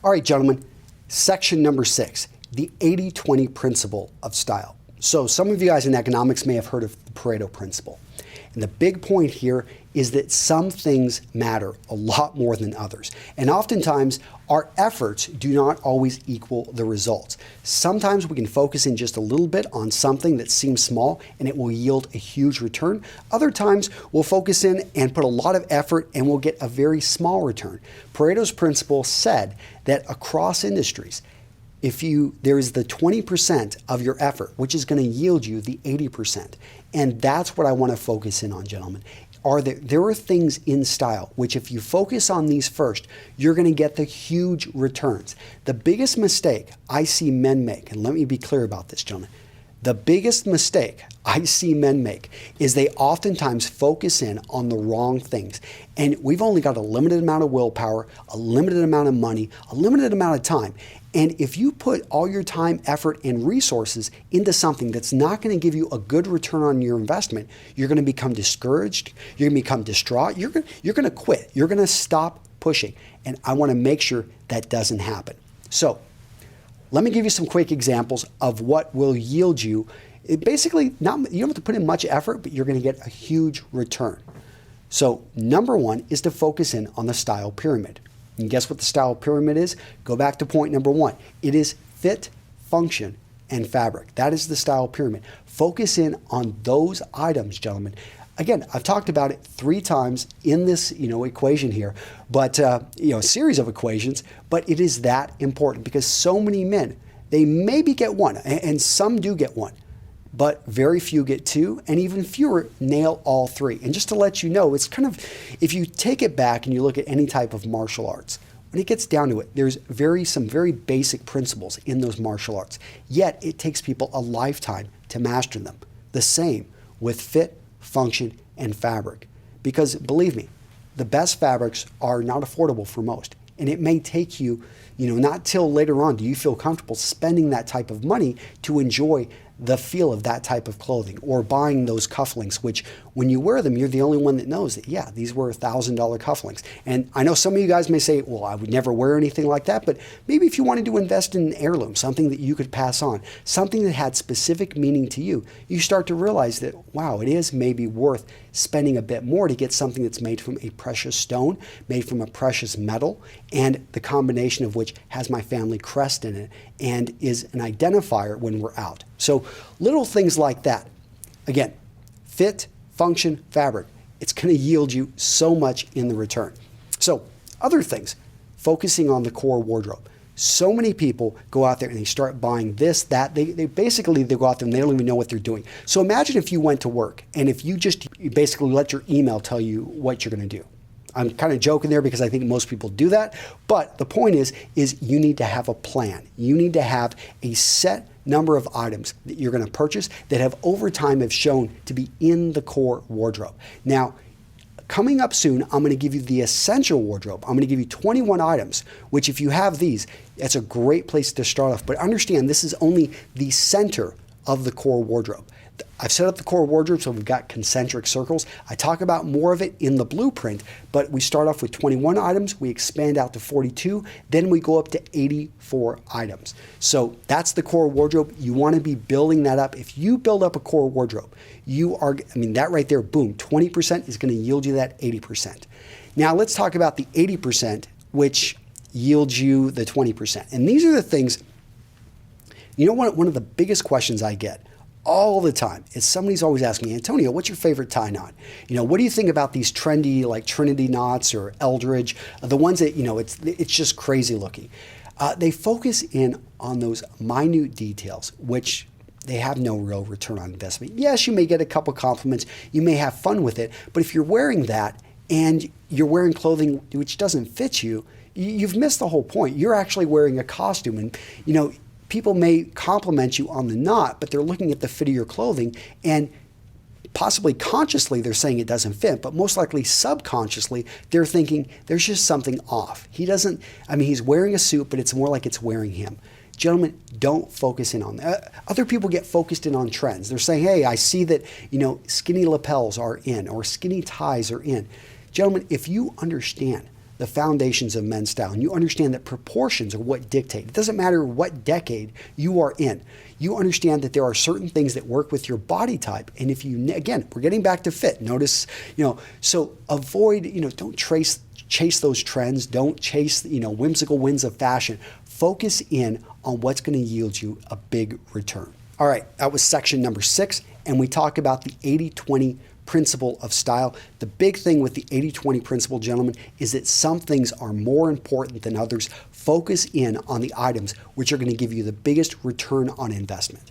All right, gentlemen, section number 6, the 80-20 principle of style. So some of you guys in economics may have heard of the Pareto principle. And the big point here is that some things matter a lot more than others. And oftentimes, our efforts do not always equal the results. Sometimes we can focus in just a little bit on something that seems small and it will yield a huge return. Other times, we'll focus in and put a lot of effort and we'll get a very small return. Pareto's principle said that across industries, there is the 20% of your effort, which is going to yield you the 80%. And that's what I want to focus in on, gentlemen. There are things in style, which if you focus on these first, you're going to get the huge returns. The biggest mistake I see men make, and let me be clear about this, gentlemen, the biggest mistake I see men make is they oftentimes focus in on the wrong things. And we've only got a limited amount of willpower, a limited amount of money, a limited amount of time. And if you put all your time, effort, and resources into something that's not going to give you a good return on your investment, you're going to become discouraged, you're going to become distraught, you're going to quit, you're going to stop pushing. And I want to make sure that doesn't happen. So let me give you some quick examples of what will yield you. Basically, you don't have to put in much effort, but you're going to get a huge return. So number one is to focus in on the style pyramid. And guess what the style pyramid is? Go back to point number one. It is fit, function, and fabric. That is the style pyramid. Focus in on those items, gentlemen. Again, I've talked about it 3 times in this, equation here, but a series of equations. But it is that important because so many men, they maybe get one, and some do get one, but very few get 2, and even fewer nail all 3. And just to let you know, it's kind of, if you take it back and you look at any type of martial arts, when it gets down to it, there's some very basic principles in those martial arts. Yet it takes people a lifetime to master them. The same with fit, function, and fabric. Because believe me, the best fabrics are not affordable for most. And it may take you, not till later on do you feel comfortable spending that type of money to enjoy the feel of that type of clothing, or buying those cufflinks, which when you wear them, you're the only one that knows that, yeah, these were $1,000 cufflinks. And I know some of you guys may say, well, I would never wear anything like that, but maybe if you wanted to invest in an heirloom, something that you could pass on, something that had specific meaning to you, you start to realize that, wow, it is maybe worth spending a bit more to get something that's made from a precious stone, made from a precious metal, and the combination of which has my family crest in it and is an identifier when we're out. So little things like that. Again, fit, function, fabric. It's going to yield you so much in the return. So other things, focusing on the core wardrobe. So many people go out there and they start buying this, that. They basically go out there and they don't even know what they're doing. So imagine if you went to work and if you basically let your email tell you what you're going to do. I'm kind of joking there because I think most people do that. But the point is you need to have a plan. You need to have a set number of items that you're going to purchase that have over time have shown to be in the core wardrobe. Now, coming up soon, I'm going to give you the essential wardrobe. I'm going to give you 21 items, which if you have these, that's a great place to start off. But understand, this is only the center of the core wardrobe. I've set up the core wardrobe so we've got concentric circles. I talk about more of it in the blueprint, but we start off with 21 items, we expand out to 42, then we go up to 84 items. So that's the core wardrobe. You want to be building that up. If you build up a core wardrobe, that right there, boom, 20% is going to yield you that 80%. Now let's talk about the 80%, which yields you the 20%. And these are the things, one of the biggest questions I get all the time is somebody's always asking me, Antonio, what's your favorite tie knot? What do you think about these trendy like Trinity knots or Eldridge, the ones that, it's just crazy looking. They focus in on those minute details, which they have no real return on investment. Yes, you may get a couple compliments, you may have fun with it, but if you're wearing that and you're wearing clothing which doesn't fit you, you've missed the whole point. You're actually wearing a costume, and people may compliment you on the knot, but they're looking at the fit of your clothing and possibly consciously they're saying it doesn't fit, but most likely subconsciously they're thinking there's just something off. He's wearing a suit, but it's more like it's wearing him. Gentlemen, don't focus in on that. Other people get focused in on trends. They're saying, hey, I see that, skinny lapels are in or skinny ties are in. Gentlemen, if you understand the foundations of men's style and you understand that proportions are what dictate. It doesn't matter what decade you are in. You understand that there are certain things that work with your body type. And if you, again, we're getting back to fit. Notice, so avoid, don't chase those trends. Don't chase, whimsical winds of fashion. Focus in on what's going to yield you a big return. All right, that was section number 6. And we talked about the 80-20 principle of style. The big thing with the 80-20 principle, gentlemen, is that some things are more important than others. Focus in on the items which are going to give you the biggest return on investment.